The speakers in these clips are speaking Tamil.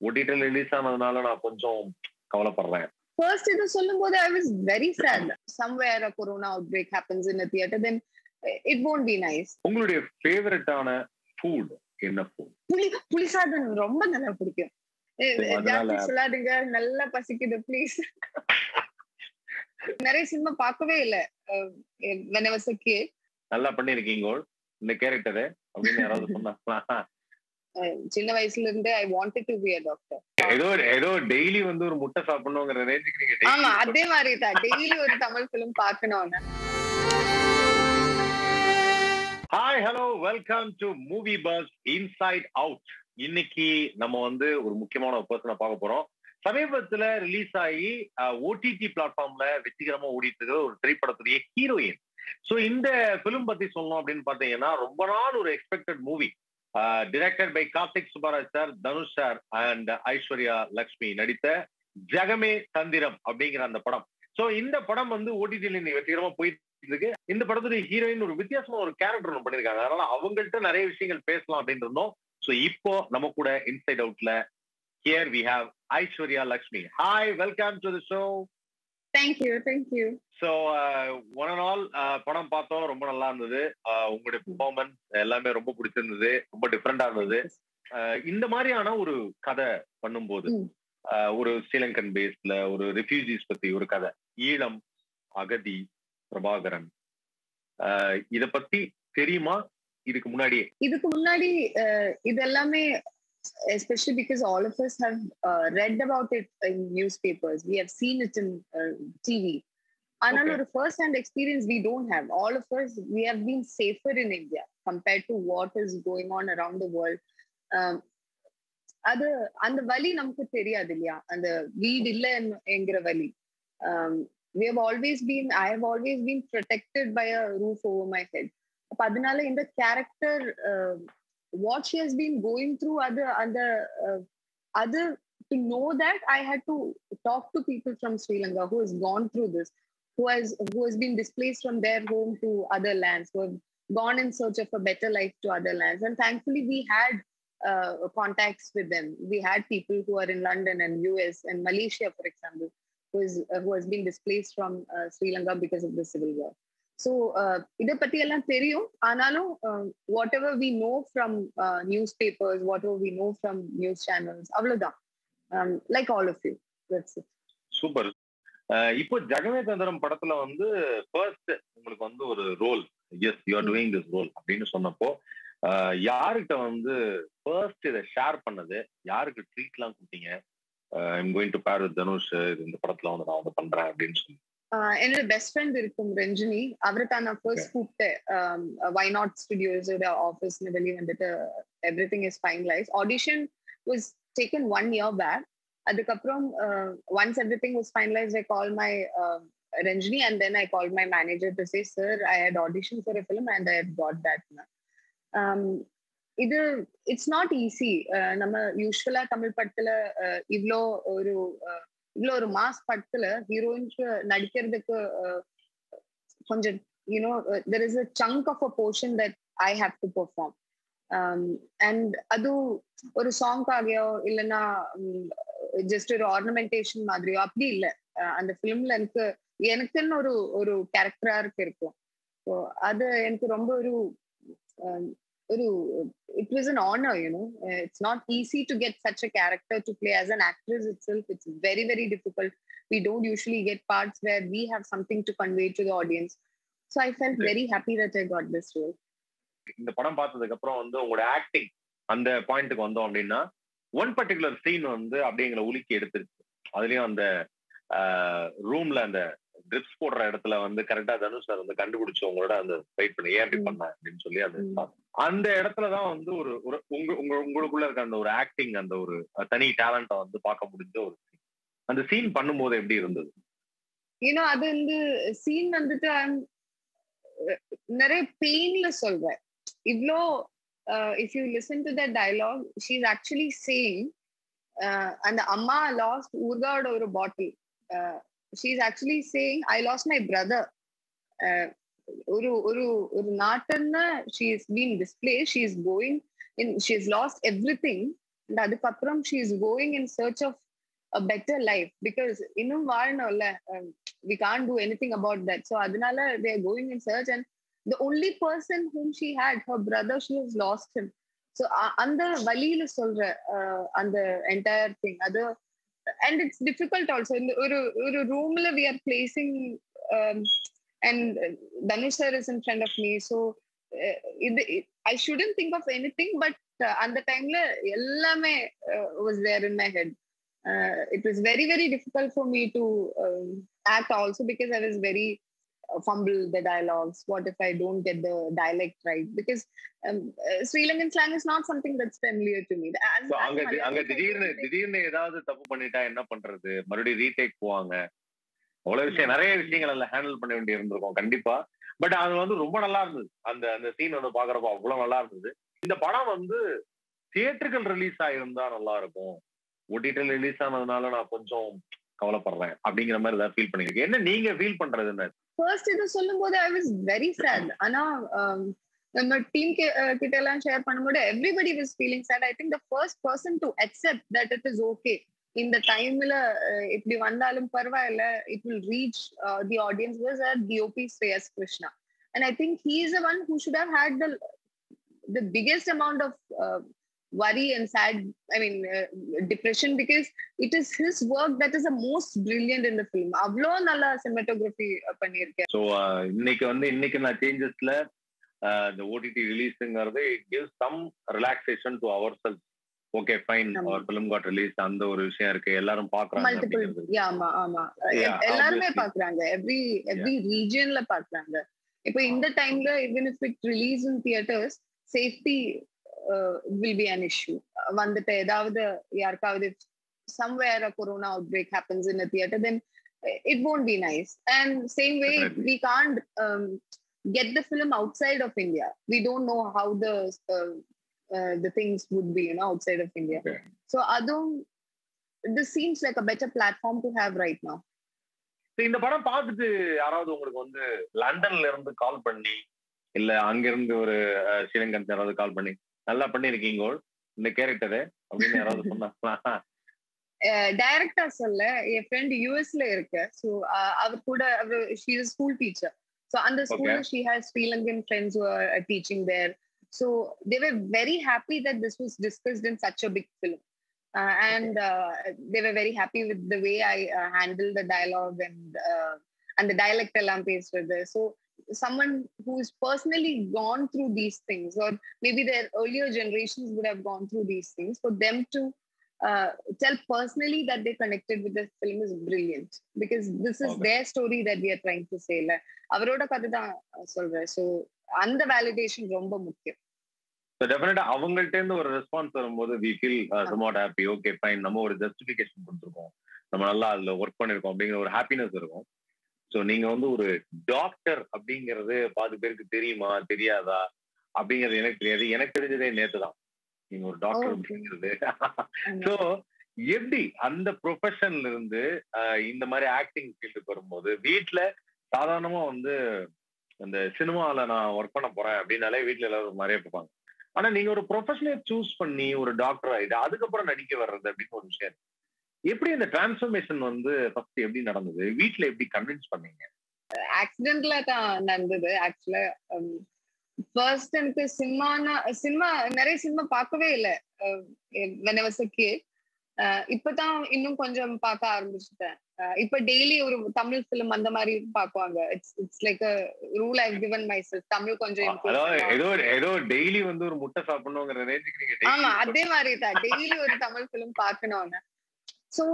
ஓடிடில ரிலீஸ் ஆனதுனால நான் கொஞ்சம் கவலைப்படுறேன். First, இது சொல்லும்போது I was very sad. Somewhere a corona outbreak happens in a theater, then it won't be nice. உங்களுடைய ஃபேவரட்டான ஃபுட் என்ன ஃபுட்? புளி சாதம் ரொம்ப நல்லா பிடிக்கும். ஜாஸ்தி சொல்லாதீங்க, நல்லா பசிக்குது ப்ளீஸ். நிறைய சினிமா பார்க்கவே இல்ல when I was a kid. நல்லா பண்ணிருக்கீங்க இந்த கேரக்டர் அப்படின்னு யாராவது சொன்னாங்களா? சின்ன வயசுல இருந்தே I wanted to be a doctor. ஏதோ டெய்லி வந்து ஒரு முட்டை சாப்பிடணும்ங்கற ரேஞ்சுக்கு நீங்க ஆமா அதே மாதிரி தான் டெய்லி ஒரு தமிழ் ஃபிலிம் பார்க்கணும்னா. Hi hello welcome to movie bus inside out. இன்னைக்கு நம்ம வந்து ஒரு முக்கியமான ஒரு பர்சனை பார்க்க போறோம். சமீபத்துல ரிலீஸ் ஆகி ஓடிடி பிளாட்ஃபார்ம்ல வெற்றிகரமா ஓடிட்டு இருக்கிற ஒரு திரைப்படத்துடைய ஹீரோயின். சோ இந்த பிலிம் பத்தி சொல்லணும் அப்படின்னு பாத்தீங்கன்னா ரொம்ப நாள் ஒரு expected movie. Directed by Karthik Subbaraj sir, Dhanush sir and Aishwarya Lakshmi நடித்த ஜெகமே தந்திரம் அப்படிங்கிற அந்த படம். சோ இந்த படம் வந்து ஓடிடில வெற்றிகரமா போயிட்டு இருக்கு. இந்த படத்துடைய ஹீரோயின் ஒரு வித்தியாசமா ஒரு கேரக்டர் ஒன்று பண்ணிருக்காங்க. அதனால அவங்கள்ட்ட நிறைய விஷயங்கள் பேசலாம் அப்படின்னு இருந்தோம். சோ இப்போ நம்ம கூட இன்சைட் அவுட்ல here we have Aishwarya Lakshmi. Hi, welcome to the show. Thank you. So one and all படம் பார்த்தோம், ரொம்ப நல்லா இருந்தது. உங்களுடைய பெர்ஃபார்மன்ஸ் எல்லாமே ரொம்ப பிடிச்சிருந்தது, ரொம்ப டிஃபரெண்டா இருந்தது. இந்த மாதிரியான ஒரு கதை பண்ணும்போது ஒரு ஸ்ரீலங்கன் பேஸ்ல ஒரு ரெஃப்யூஜிஸ் பத்தி ஒரு கதை, ஈழம், அகதி, பிரபாகரன், இத பத்தி தெரியுமா இதுக்கு முன்னாடி இது எல்லாமே especially because all of us have read about it in newspapers, we have seen it in TV. Another first hand experience we don't have. All of us, we have been safer in India compared to what is going on around the world. அது அந்த வலி நமக்கு தெரியாது இல்லையா, அந்த வீடு இல்ல என்கிற வலி. I have always been protected by a roof over my head. அப்ப அதனால இந்த character what she has been going through, other to know that I had to talk to people from Sri Lanka who has gone through this, who has been displaced from their home to other lands, who have gone in search of a better life to other lands. And thankfully we had contacts with them. We had people who are in London and US and Malaysia, for example, who has been displaced from Sri Lanka because of the civil war. So இத பத்தி எல்லாம் தெரியும். ஆனாலும் whatever we know from newspapers, whatever we know from news channels, அவ்வளவுதான். Like all of you. That's it. Super. இப்போ ஜெகமே தந்திரம் படத்துல வந்து ஃபர்ஸ்ட் உங்களுக்கு வந்து ஒரு role, yes you are doing this role அப்படின்னு சொன்னப்போ யாருக்கிட்ட வந்து ஃபர்ஸ்ட் இதை ஷேர் பண்ணது, யாருக்கு ட்ரீட்லாம் கொடுத்தீங்க? I'm going to bear with Dhanush, இந்த படத்துல வந்து நான் வந்து பண்றேன் அப்படின்னு சொல்லி. என்னோட பெஸ்ட் ஃப்ரெண்ட் இருக்கும் ரஞ்சினி, அவர்கிட்ட நான் ஃபர்ஸ்ட் கூப்பிட்டேன். வை நாட் ஸ்டுடியோஸோட ஆஃபீஸ்ல வெளியே வந்துட்டு everything is finalise. Audition was taken 1 year back. அதுக்கப்புறம் once everything was finalised, I call my Ranjini and then I called my manager to say, sir, I had auditioned for a film and I had got that. இது இட்ஸ் நாட் ஈஸி. நம்ம யூஸ்வலா தமிழ் படத்துல இவ்வளோ ஒரு மாஸ் படத்துல ஹீரோயின்க்கு நடிக்கிறதுக்கு கொஞ்சம் there is a chunk of a portion that I have to perform. And அது ஒரு சாங்காகவோ இல்லைன்னா ஜஸ்ட் ஒரு ஆர்னமெண்டேஷன் மாதிரியோ அப்படி இல்லை. அந்த ஃபிலிம்ல எனக்குன்னு ஒரு கேரக்டரா இருக்கும். அது எனக்கு ரொம்ப it was an honor, it's not easy to get such a character to play. As an actress itself, it's very, very difficult. We don't usually get parts where we have something to convey to the audience. So I felt very happy that I got this role. இந்த படம் பார்த்ததுக்கு அப்புறம் வந்து உங்களோட ஆக்டிங் அந்த பாயிண்ட்டுக்கு வந்தோம் அப்படின்னா, ஒன் பர்டிகுலர் சீன் வந்து அப்படிங்கிற உலுக்கி எடுத்துருக்கு. அதுலயும் அந்த ரூம்ல அந்த ட்ரிப்ஸ் போடுற இடத்துல வந்து கரெக்டா தனுஷ் சார் வந்து கண்டுபிடிச்சு உங்களோட அந்த ஃபைட் பண்ண ஏன் அப்படி பண்ண அப்படின்னு சொல்லி அந்த இடத்துலதான் வந்து ஒரு உங்களுக்குள்ள இருக்க அந்த ஒரு ஆக்டிங், அந்த ஒரு தனி டேலண்ட வந்து பார்க்க முடிஞ்ச ஒரு சீன். அந்த சீன் பண்ணும்போது எப்படி இருந்தது? அது வந்து சீன் வந்துட்டு நிறைய பெயின்ல சொல்றேன். இவ்ளோ if you listen to that dialogue, she is actually saying அந்த அம்மா லாஸ்ட் ஊர்காவோட ஒரு பாட்டில். she is actually saying I lost my brother. ஒரு நாட்டுன்னா she is being displaced, she is going in, she has lost everything and அதுக்கப்புறம் she is going in search of a better life because இன்னும் வாழணும்ல, we can't do anything about that. So அதனால they are going in search, and the only person whom she had, her brother, she has lost him. So அந்த வழியில சொல்ற அந்த entire thing அது, and it's difficult also. இந்த ஒரு roomல we are placing, and Dhanush sir is in front of me, so I shouldn't think of anything, but அந்த டைம்ல எல்லாமே was there in my head. It was very, very difficult for me to act also because I was very fumble the dialogues. What if I don't get the dialect right? Because Sri Lankan slang is not something that's familiar to me. So அங்க திடீர்னு ஏதாவது தப்பு பண்ணிட்டா என்ன பண்றது? மறுபடியும் ரீடேக் போவாங்க. அவ்வளவு விஷயம், நிறைய விஷயங்கள் எல்லாம் ஹேண்டில் பண்ண வேண்டி இருந்திருக்கும் கண்டிப்பா. பட் அது வந்து ரொம்ப நல்லா இருந்தது. அந்த சீன் வந்து பாக்குறப்போ அவ்வளவு நல்லா இருந்தது. இந்த படம் வந்து தியேட்டர்கள் ரிலீஸ் ஆயிருந்தா நல்லா இருக்கும், ஓடிடில ரிலீஸ் ஆனதுனால நான் கொஞ்சம் கவலைப்படுறேன் அப்படிங்கிற மாதிரி ஏதாவது ஃபீல் பண்ணிருக்கேன். என்ன நீங்க ஃபீல் பண்றது என்ன? ஃபர்ஸ்ட் இது சொல்லும்போது I was very sad. ஆனா நம்ம டீம் கிட்ட எல்லாம் ஷேர் பண்ணும்போது everybody was feeling sad. I think the first person to accept that it is okay, இந்த டைம்ல இப்படி வந்தாலும் பரவாயில்ல, it will reach the audience, was DOP Shreyas Krishna. And I think he is the one who should have had the biggest amount of worry and sad, depression, because it is his work that is the most brilliant in the film. Avlo nalla cinematography பண்ணிருக்கேன். So இன்னைக்கு நான் சேஞ்சஸ்ல the OTT releasingறது it gives some relaxation to ourselves. Okay, fine, our film got released, அந்த ஒரு விஷயம் இருக்கு, எல்லாரும் பாக்குறாங்க. Multiple, ஆமா எல்லாருமே பாக்குறாங்க, every regionல பாக்குறாங்க. இப்போ இந்த டைம்ல even if it release in theaters, safety will be an issue. வந்துட்டு ஏதாவது யாருக்காவது somewhere a corona outbreak happens in a theater, then it won't be nice. And same way, we can't get the film outside of India. We don't know how the things would be, outside of India. Okay. So this seems like a better platform to have right now. இந்த படம் பார்த்துட்டு யாராவது உங்களுக்கு வந்து லண்டன்ல இருந்து கால் பண்ணி, இல்ல அங்க இருந்து ஒரு ஸ்ரீலங்கன் யாராவது கால் பண்ணி நல்லா பண்ணிருக்கீங்க இந்த கேரக்டரு அப்படின்னு யாராவது சொன்னாங்களா? டைரக்டா சொல்ல, என் ஃப்ரெண்ட் யூஎஸ்ல இருக்கு. ஸோ அவர் கூட she is a school teacher. So அந்த ஸ்கூல்ல she has Sri Lankan friends who are teaching there. So they were very happy that this was discussed in such a big film. And they were very happy with the way I handled the dialogue and the dialect எல்லாம் பேசுறது. So someone who's personally gone through these things, or maybe their earlier generations would have gone through these things, for them to tell personally that they connected with the film is brilliant, because this is their story that we are trying to say. அவரோட கதை தான் சொல்றேன். So அந்த வேலிடேஷன் ரொம்ப முக்கியம். So definitely அவங்கள்ட்ட இருந்து ஒரு ரெஸ்பான்ஸ் வரும்போது we feel somewhat happy. Okay, fine, நம்ம ஒரு ஜஸ்டிஃபிகேஷன் கொடுத்துருக்கோம், நம்ம நல்லா அதுல ஒர்க் பண்ணிருக்கோம் அப்படிங்கிற ஒரு ஹாப்பினஸ் இருக்கும். ஸோ நீங்க வந்து ஒரு டாக்டர் அப்படிங்கிறது பாதி பேருக்கு தெரியுமா தெரியாதா அப்படிங்கிறது எனக்கு தெரியாது. எனக்கு தெரிஞ்சதே நேத்து தான் நீங்க ஒரு டாக்டர் அப்படிங்கிறது. ஸோ எப்படி அந்த ப்ரொஃபஷன்ல இருந்து இந்த மாதிரி ஆக்டிங் ஃபீல்டுக்கு வரும்போது, வீட்டுல சாதாரணமா வந்து அந்த சினிமாவில் நான் ஒர்க் பண்ண போறேன் அப்படின்னாலே வீட்டுல எல்லாரும் நிறைய பார்ப்பாங்க. ஆனா நீங்க ஒரு ப்ரொஃபஷனை சூஸ் பண்ணி ஒரு டாக்டர் ஆயிட்டு அதுக்கப்புறம் நடிக்க வர்றது அப்படின்னு ஒரு விஷயம். எப்படி இந்த டிரான்ஸ்ஃபர்மேஷன் வந்து ஃபர்ஸ்ட் எப்படி நடந்தது? வீட்ல எப்படி கன்வின்ஸ் பண்ணீங்க? ஆக்சிடென்ட்ல தான் நடந்தது. ஆக்சுவலா ஃபர்ஸ்ட் எனக்கு சினிமா நிறைய சினிமா பார்க்கவே இல்லை when I was a kid. இப்பதான் இன்னும் கொஞ்சம் பார்க்க ஆரம்பிச்சுட்டேன். இப்ப டெய்லி ஒரு தமிழ் பிலிம் அந்த மாதிரி பாக்குவாங்க. It's like a rule I've given myself. Tamil கொஞ்சம் ஏதோ டெய்லி வந்து ஒரு முட்டை சாப்பிடணும்ங்கற ரேஞ்சுக்கு நீங்க. ஆமா, அதே மாதிரி தான் டெய்லி ஒரு தமிழ் பிலிம் பார்க்கணும்னு. So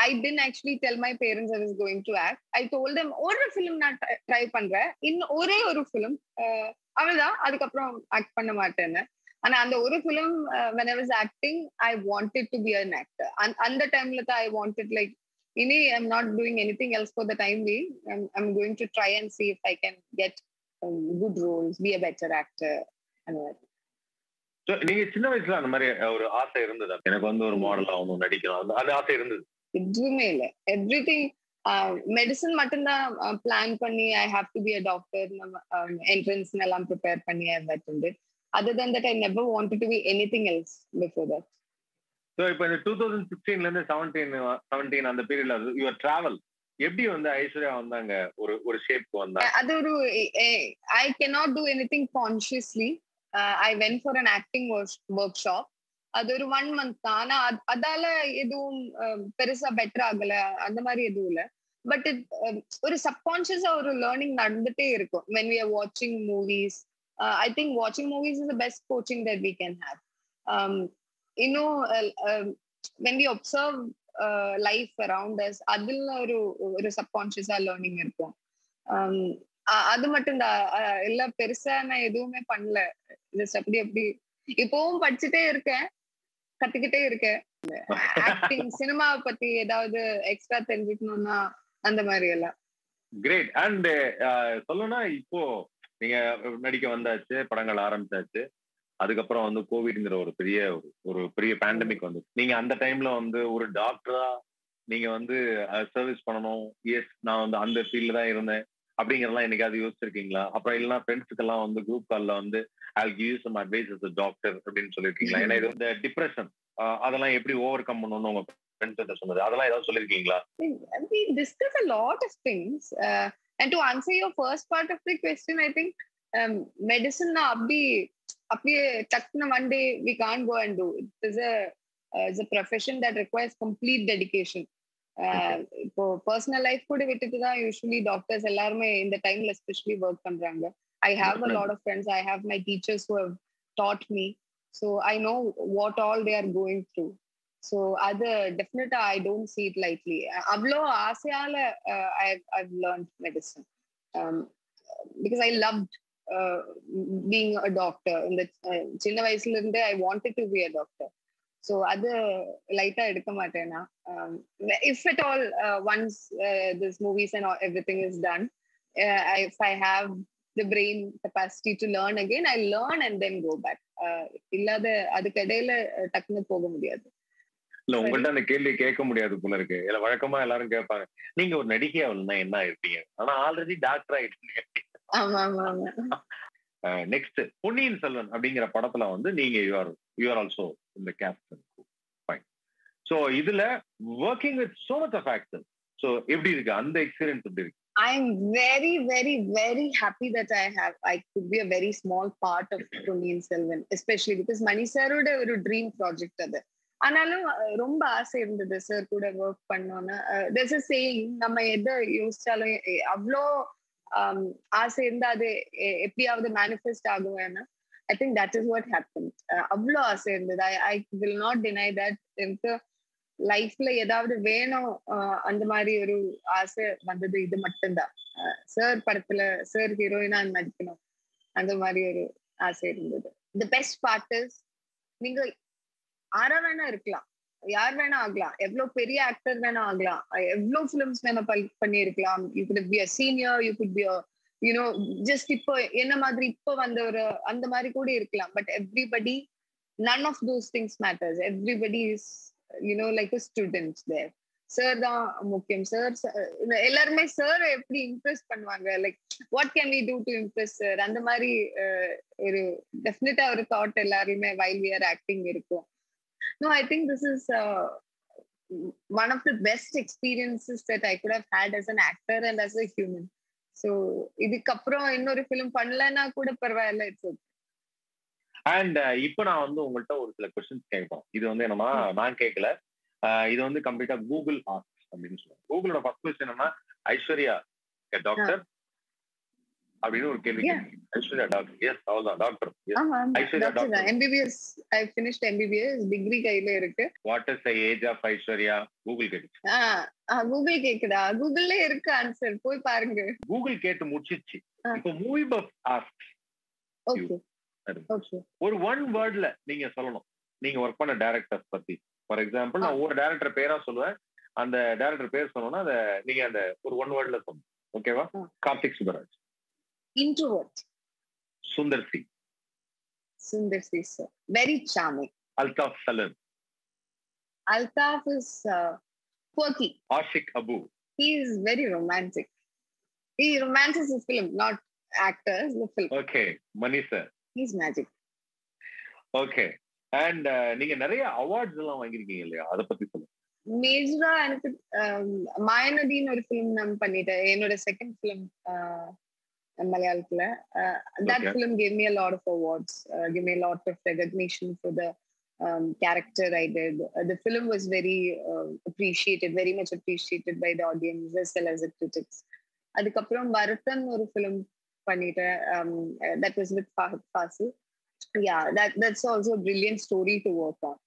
I didn't actually tell my parents I was going to act. I told them ஒரு film நான் ட்ரை பண்றேன், இன்னும் ஒரே ஒரு film அவ்வளவுதான், அதுக்கப்புறம் ஆக்ட் பண்ண மாட்டேன்னு. ஆனா அந்த ஒரு film when I was acting, I wanted to be an actor. அந்த டைம்ல தான் I wanted like இனி I'm not doing anything else for the time being. I'm going to try and see if I can get good roles, be a better actor. நீங்க சின்ன வயசுல அந்த மாதிரி ஒரு ஆசை இருந்ததா? எனக்கு வந்து ஒரு மாடல் ஆகணும், நடிக்கணும், அந்த ஆசை இருந்தது? எதுவுமே இல்லை. எவ்ரிதிங் மெடிசன் மட்டும்தான் பிளான் பண்ணி I have to be a doctor, நம்ம என்ட்ரன்ஸ் எல்லாம் ப்ரிப்பேர் பண்ணி உண்டு. Other than that, I never wanted to be anything else before that. So இப்போ இந்த 2016ல இருந்து 17 அந்த பீரியட்ல யுவர் டிராவல் எப்படி வந்து ஐஸ்வர்யா வந்தாங்க ஒரு ஷேப்க்கு வந்தாங்க? அது ஒரு I cannot do anything consciously. I went for an acting workshop. அது ஒரு 1 month தான். ஆனா அதால எதுவும் பெருசா பெட்டர் ஆகல அந்த மாதிரி எதுவும் இல்ல. பட் ஒரு சப்கான்ஷியஸா ஒரு லேர்னிங் நடந்துட்டே இருக்கும். when we are watching movies. I think watching movies is the best coaching that we can have. When we observe life around us, அதுல ஒரு சப்கான்ஷியஸா லேர்னிங் இருக்கும். அது மட்டும் தான். எல்லாம் பெருசா நான் எதுவுமே பண்ணல. ஜஸ்ட் அப்படி இப்பவும் படிச்சுட்டே இருக்கேன், கத்துக்கிட்டே இருக்கேன். ஆக்டிங் சினிமாவை பத்தி ஏதாவது எக்ஸ்ட்ரா தெரிஞ்சுக்கணும்னா அந்த மாதிரி எல்லாம். கிரேட். அண்ட் சொல்லணும்னா இப்போ நீங்க நடிக்க வந்தாச்சு, படங்கள் ஆரம்பிச்சாச்சு. அதுக்கப்புறம் வந்து கோவிட்ங்கிற ஒரு பெரிய பேண்டமிக் வந்து நீங்க அந்த டைம்ல வந்து ஒரு டாக்டரா நீங்க வந்து சர்வீஸ் பண்ணணும். எஸ், நான் வந்து அந்த ஃபீல்ட்ல தான் இருந்தேன் அப்படிங்கறதெல்லாம் என்னைக்காவது யோசிச்சிருக்கீங்களா? அப்புறம் இல்லைன்னா ஃப்ரெண்ட்ஸுக்கெல்லாம் வந்து குரூப் கால்ல வந்து I'll give you some advice as a doctor அப்படின்னு சொல்லிருக்கீங்களா? ஏன்னா இது இந்த டிப்ரெஷன் அதெல்லாம் எப்படி ஓவர் கம் பண்ணணும்னு உங்க ஃப்ரெண்ட்ஸ் கிட்ட சொன்னது அதெல்லாம் ஏதாவது சொல்லிருக்கீங்களா? We discuss a lot of things. And to answer your first part of the question, I think medicine அப்படியே டக்குன்னு one day we can't go and do. It is a profession that requires complete dedication. இப்போ பர்சனல் லைஃப் கூட விட்டுட்டு தான் யூஸ்வலி டாக்டர்ஸ் எல்லாருமே இந்த டைம்ல எஸ்பெஷலி ஒர்க் பண்றாங்க. I have a lot of friends. I have my teachers who have taught me. So I know what all they are going through. So definitely I don't see it lightly. Avlo aasayala I've learned medicine. Because I loved being a doctor. In the chinna vayasula irundhe I wanted to be a doctor. So adu light ah edukka matena. If at all once this movies and everything is done, if I have the brain capacity to learn again, I learn and then go back. இல்லது அதுக்கு இடையில டக்குன்னு போக முடியாது. இல்ல உங்கள்ட்ட அந்த கேள்வி கேட்க முடியாது போல இருக்கு. இல்ல வழக்கமா எல்லாரும் கேட்பாங்க, நீங்க ஒரு நடிகையா இல்லைன்னா என்ன ஆயிருப்பீங்க? ஆனா ஆல்ரெடி டாக்டர் ஆயிட்டீங்க. ஆமா ஆமா ஆமா. நெக்ஸ்ட் பொன்னியின் செல்வன் அப்படிங்கிற படத்துல வந்து நீங்க யூ ஆர் ஆல்சோ இந்த கேப்டன். ஃபைன். சோ இதுல working with so much of actors. So எப்படி இருக்கு அந்த எக்ஸ்பீரியன்ஸ்? எப்படி இருக்கு? I'm very, very, very happy that I could be a very small part of Ponniyin Selvan, especially because Mani sir oda oru dream project adu. ஆனாலும் ரொம்ப ஆசை இருந்தது சார் கூட ஒர்க் பண்ணோன்னு. there's a saying, நம்ம எதை யோசிச்சாலும் அவ்வளோ ஆசை இருந்தா அது எப்படியாவது manifest ஆகுவேன்னா I think that is what happened. அவ்வளோ ஆசை இருந்தது. I will not deny that. எனக்கு லைஃப்ல ஏதாவது வேணும் அந்த மாதிரி ஒரு ஆசை வந்தது இது மட்டும்தான். சார் படத்துல சார் ஹீரோயினா நடிக்கணும் அந்த மாதிரி ஒரு ஆசை இருந்தது. தி பெஸ்ட் பார்ட் இஸ் நீங்க ஆரா வேணா இருக்கலாம், யார் வேணா ஆகலாம், எவ்வளவு பெரிய ஆக்டர் வேணா ஆகலாம், எவ்வளவு பிலிம்ஸ் வேணா பண்ணிருக்கலாம். You could be a senior, you could be just இப்போ என்ன மாதிரி இப்போ வந்த ஒரு அந்த மாதிரி கூட இருக்கலாம். But everybody, none of those things matters. Everybody is like a student there. Sir தான் முக்கியம். சார் எல்லாருமே சார் எப்படி இம்ப்ரெஸ் பண்ணுவாங்க, like what can we do to impress sir, அந்த மாதிரி ஒரு டெஃபினட்டா ஒரு தாட் எல்லாருமே while we are acting இருக்கும். No, I think this is one of the best experiences that I could have had as an actor and as a human. So இதுக்கப்புறம் இன்னொரு ஃபிலிம் பண்ணலன்னா கூட பரவாயில்ல, இட்ஸ் ஓகே. அண்ட் இப்போ நான் வந்து உங்கள்கிட்ட ஒரு சில கொஸ்டின்ஸ் கேட்போம். இது வந்து என்னன்னா நான் கேட்கல, இது வந்து கம்ப்ளீட்டா கூகுள் ஆஸ்க் அப்படின்னு சொல்லுவாங்க. கூகுளோட ஃபர்ஸ்ட் கொஸ்டின் என்னன்னா, ஐஸ்வர்யா டாக்டர் அப்படின்னு ஒரு கேள்வி. ஐஸ்வர்யா டாக்டர்? எஸ், அவ்வளவுதான் doctor. Aishwarya doctor. MBBS I finished MBBS degree கையில இருக்கு. What is the age of Aishwarya? Google கேக்குது. கூகுள் கேக்குதா? கூகுள்ல இருக்கு ஆன்சர், போய் பாருங்க. கூகுள் கேட்டு முடிச்சிச்சு. இப்போ movie buff ask. Okay okay. ஒரு ஒன் வேர்ட்ல நீங்க சொல்லணும், நீங்க ஒர்க் பண்ண டைரக்டர்ஸ் பத்தி. ஃபார் எக்ஸாம்பிள் நான் ஒரு டைரக்டர் பேரா சொல்லுவேன், அந்த டைரக்டர் பேர் சொன்னோம்னா அத நீங்க அந்த ஒரு ஒன் வேர்ட்ல சொல்லணும். ஓகேவா? Karthik Subbaraj. Introvert. Sundar C. Sundar C sir, very charming. Altaf Salim. Altaf is quirky. Ashik Abu. He is very romantic. He romances his film, not actors, the film. Okay, Mani sir. He's magic. Okay. And நீங்க நிறைய அவார்ட்ஸ் எல்லாம் வாங்கியிருக்கீங்க இல்லையா? அதை பத்தி சொல்லுங்க. மேஜரா எனக்கு மாயநதின்னு ஒரு ஃபிலிம் நான் பண்ணிட்டேன். என்னோட செகண்ட் ஃபிலிம் மலையாளத்துல. That film gave me a lot of awards, gave me a lot of recognition for the character I did. The film was very appreciated, very much appreciated by the audience as well as the critics. அதுக்கப்புறம் வருத்தன் ஒரு ஃபிலிம் பண்ணிட்டேன். That was with Fahad Fasil. Yeah, that's also a brilliant story to work on.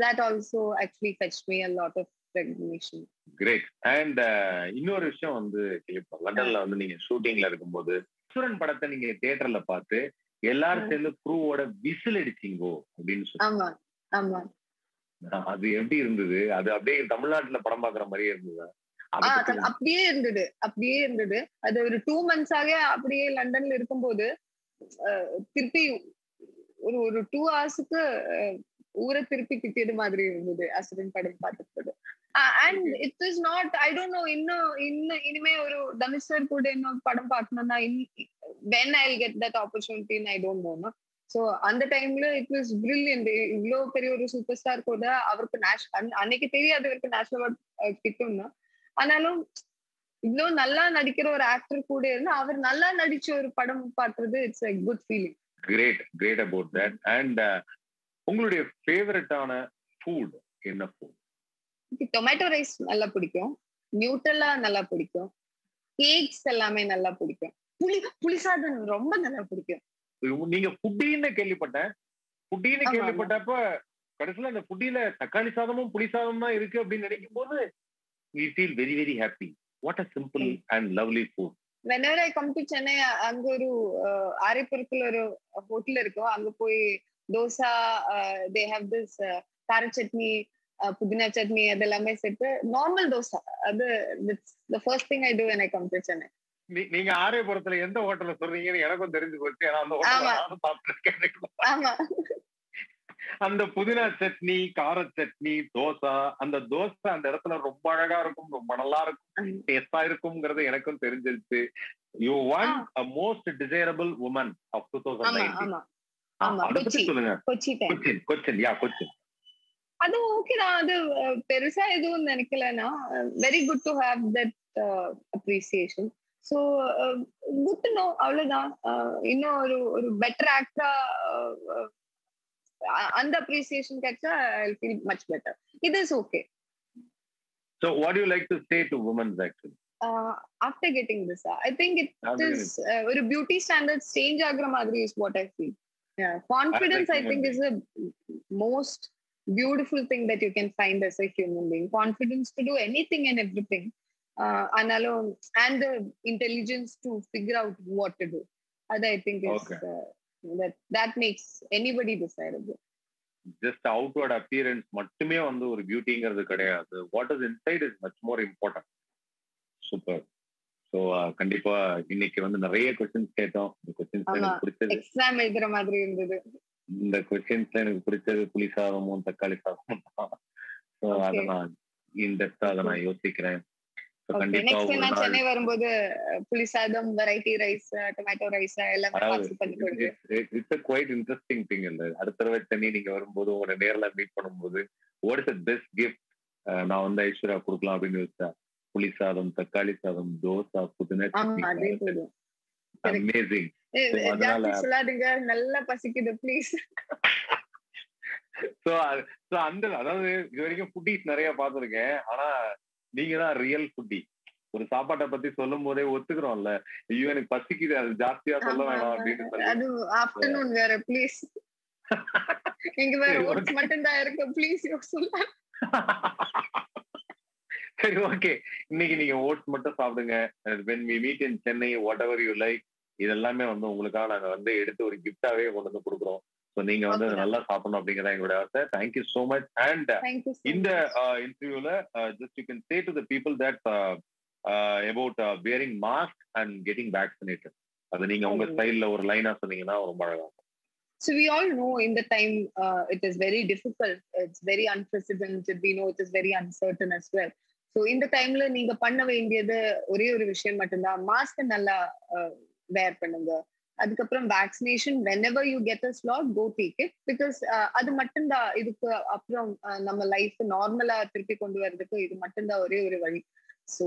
That also actually fetched me a lot of recognition. Great. And இன்னொரு விஷயம் வந்து கேள்விப்பட்டேன். லண்டன்ல வந்து நீங்க ஷூட்டிங்ல இருக்கும்போது அசுரன் படத்தை நீங்க தியேட்டர்ல பார்த்து எல்லாரும் சேர்ந்து க்ரூவோட விசில் அடிச்சீங்கோ அப்படின்னு சொல்லி. ஆமா ஆமா. அது எப்படி இருந்தது? அது அப்படியே தமிழ்நாட்டுல படம் பாக்குற மாதிரியே இருந்தது? அப்படியே இருந்தது. அது ஒரு 2 months அப்படியே லண்டன்ல இருக்கும்போது திருப்பி ஒரு 2 hours ஊரை திருப்பி திட்டியது மாதிரி இருந்தது அசுரன் படம் பார்த்துட்டு. And it is not, I don't know, இனிமே ஒரு தனுஷ் சார் கூட இன்னும் படம் பார்க்கணும்னா when I'll get that opportunity, I don't know. So அந்த டைம்ல இட் வாஸ் பிரில்லியன்ட். இவ்வளோ பெரிய ஒரு சூப்பர் ஸ்டார் கூட அவருக்கு அன்னைக்கு தெரியாது அவருக்கு நேஷனல் அவார்ட் கிட்டும்னா, ஆனாலும் இவ்வளோ நல்லா நடிக்கிற ஒரு ஆக்டர் கூட இருந்து அவர் நல்லா நடிச்ச ஒரு படம் பார்க்கறது it's a good feeling. Great about that. And உங்களுடைய ஃபேவரட்டான ஃபுட் என்ன ஃபுட்? டொமேட்டோ ரைஸ் நல்லா பிடிக்கும், நியூட்டெல்லா நல்லா பிடிக்கும், கேக்ஸ் எல்லாமே நல்லா பிடிக்கும், புளிசாதம் ரொம்ப நல்லா பிடிக்கும். நீங்க ஃபுட்டின்னு கேள்விப்பட்டேன். ஃபுட்டின்னு கேள்விப்பட்டப்ப கடைசியில அந்த ஃபுட்டில தக்காளி சாதமும் புளி சாதமும் தான் இருக்கு அப்படின்னு நினைக்கும் போது we feel very very happy. What a simple and lovely food. Whenever I come to Chennai, அங்க ஒரு ஆரிப்புரத்துல ஒரு ஹோட்டல் இருக்கும், அங்க போய் தோசா, they have this கார சட்னி, புதினா சட்னி, அதெல்லாமே சேர்த்து நார்மல் தோசை. அது the first thing I do when I come to Chennai. நீங்க ஆரியபுரத்துல எந்த ஹோட்டல்ல சொல்றீங்கன்னு எனக்கும் தெரிஞ்சு போச்சு. ஏன்னா அந்த ஹோட்டல்ல நானும் சாப்பிட்டிருக்கேன். ஆமா. அந்த புதினா சட்னி, கார சட்னி, தோசை, அந்த தோசை அந்த இடத்துல ரொம்ப அழகா இருக்கும், ரொம்ப நல்லா இருக்கும், டேஸ்டா இருக்கும்ங்கிறது எனக்கும் தெரிஞ்சிருச்சு. You won a most desirable woman of 2019. அதை பத்தி சொல்லுங்க. கொச்சின். அது ஓகே தான். அது பெருசா எதுவும் நினைக்கலன்னா very good to have that appreciation. So good to know, அவ்வளவுதான். இன்னும் ஒரு பெட்டர் ஆக்டரா அந்த அப்ரிசியேஷன் கிடைச்சா I'll feel much better. It is okay. So what do you like to say to women actually? After getting this, I think it is ஒரு beauty standards change ஆகுற மாதிரி is what I feel. Yeah, confidence I think is the most beautiful thing that you can find as a human being. Confidence to do anything and everything. And the intelligence to figure out what to do. That I think is that makes anybody desirable. Just outward appearance மட்டுமே வந்து ஒரு பியூட்டிங்கிறது கிடையாது. What is inside is much more important. Super. So கண்டிப்பா இன்னைக்கு வந்து நிறைய क्वेश्चंस கேட்டோம். இந்த क्वेश्चंस எனக்கு பிடிச்சது எக்ஸாம் எழுதுற மாதிரி இருந்தது. இந்த क्वेश्चंஸ்ல எனக்கு பிடிச்சது புளி சாதமும் தக்காளி சாதமும் தான். சோ அத நான் இன்டெப்தா அத நான் யோசிக்கிறேன். நெக்ஸ்ட் நான் சென்னை வரும்போது புளி சாதம், வெரைட்டி ரைஸ், டொமேட்டோ ரைஸ் எல்லாம் பார்சல் பண்ணி கொடுங்க. It's a quite interesting thing. இல்ல அடுத்த தடவை சென்னை நீங்க வரும்போது உங்களை நேர்ல மீட் பண்ணும்போது what is the best gift நான் வந்து ஐஸ்வர்யா கொடுக்கலாம் அப்படின்னு யோசிச்சா புளி சாதம், தக்காளி சாதம், தோசை, புதினா சட்னி. அமேசிங். சொல்லாதுங்க, நல்லா பசிக்குது ப்ளீஸ். சோ அந்த அதாவது இது வரைக்கும் ஃபுட்டீஸ் நிறைய பார்த்திருக்கேன். ஆனா நீங்க தான் ரியல் ஃபுட்டி. ஒரு சாப்பாட்டை பத்தி சொல்லும் போதே ஒத்துக்கிறோம்ல, ஐயோ எனக்கு பசிக்குது, அது ஜாஸ்தியா சொல்ல வேணாம் அப்படின்னு. அது ஆஃப்டர்நூன் வேற ப்ளீஸ். இங்க வேற ஓட்ஸ் மட்டும் தான் இருக்கு ப்ளீஸ் சொல்லுங்க. சரி, ஓகே. இன்னைக்கு நீங்க ஓட்ஸ் மட்டும் சாப்பிடுங்க. when we meet in Chennai, whatever you like, இதெல்லாமே வந்து உங்களுக்காக நாங்க வந்து எடுத்து ஒரு கிஃப்டாவே கொண்டு வந்து கொடுக்குறோம். ஸோ நீங்க வந்து நல்லா சாப்பிடணும் அப்படிங்கிறதா எங்களோட ஆசை. Thank you so much. அண்ட் இந்த இன்டர்வியூல just you can say to the people that about wearing mask and getting vaccinated. அது நீங்க உங்க ஸ்டைல்ல ஒரு லைனா சொன்னீங்கன்னா ரொம்ப அழகா இருக்கும். So we all know in the time it is very difficult. It's very unprecedented. We know it is very uncertain as well. So இந்த டைம்ல நீங்க பண்ண வேண்டியது ஒரே ஒரு விஷயம் மட்டும்தான், மாஸ்க் நல்லா வேர் பண்ணுங்க. அதுக்கப்புறம் vaccination whenever you get a slot go take it because அது மட்டும்தான் இதுக்கு அப்புறம் நம்ம லைஃப் நார்மலா திருப்பி கொண்டு வரதுக்கு இது மட்டும்தான் ஒரே ஒரு வழி. So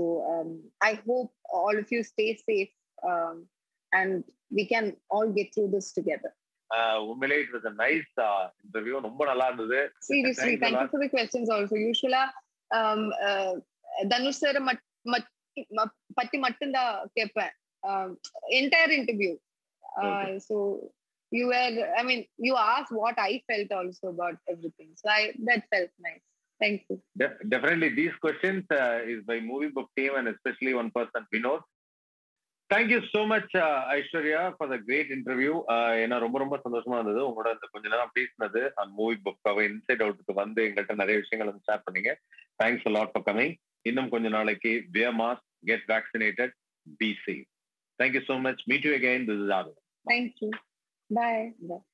I hope all of you stay safe and we can all get through this together. உண்மையிலே it was a nice interview. ரொம்ப நல்லா இருந்தது. Seriously, thank you for the questions also. Usually Dhanush sir பத்தி மட்டும்தான் கேட்பேன் entire interview. So you were, I mean, you asked what I felt also about everything. So that felt nice. Thank you. Definitely, these questions is by Movie Book team and especially one person, Vinod. Thank you so much, Aishwarya, for the great interview. ஏன்னா ரொம்ப ரொம்ப சந்தோஷமா இருந்தது உங்களோட இந்த கொஞ்ச நேரம் பேசினது அந்த மூவி புக்காக இன்சைட் அவுட்டுக்கு வந்து எங்கள்கிட்ட நிறைய விஷயங்கள் வந்து ஷேர் பண்ணீங்க. Thanks a lot for coming. இன்னும் கொஞ்ச நாளைக்கு wear mask, get vaccinated, be safe. Thank you so much. Meet you again. This is Arun. Thank you. Bye. Bye.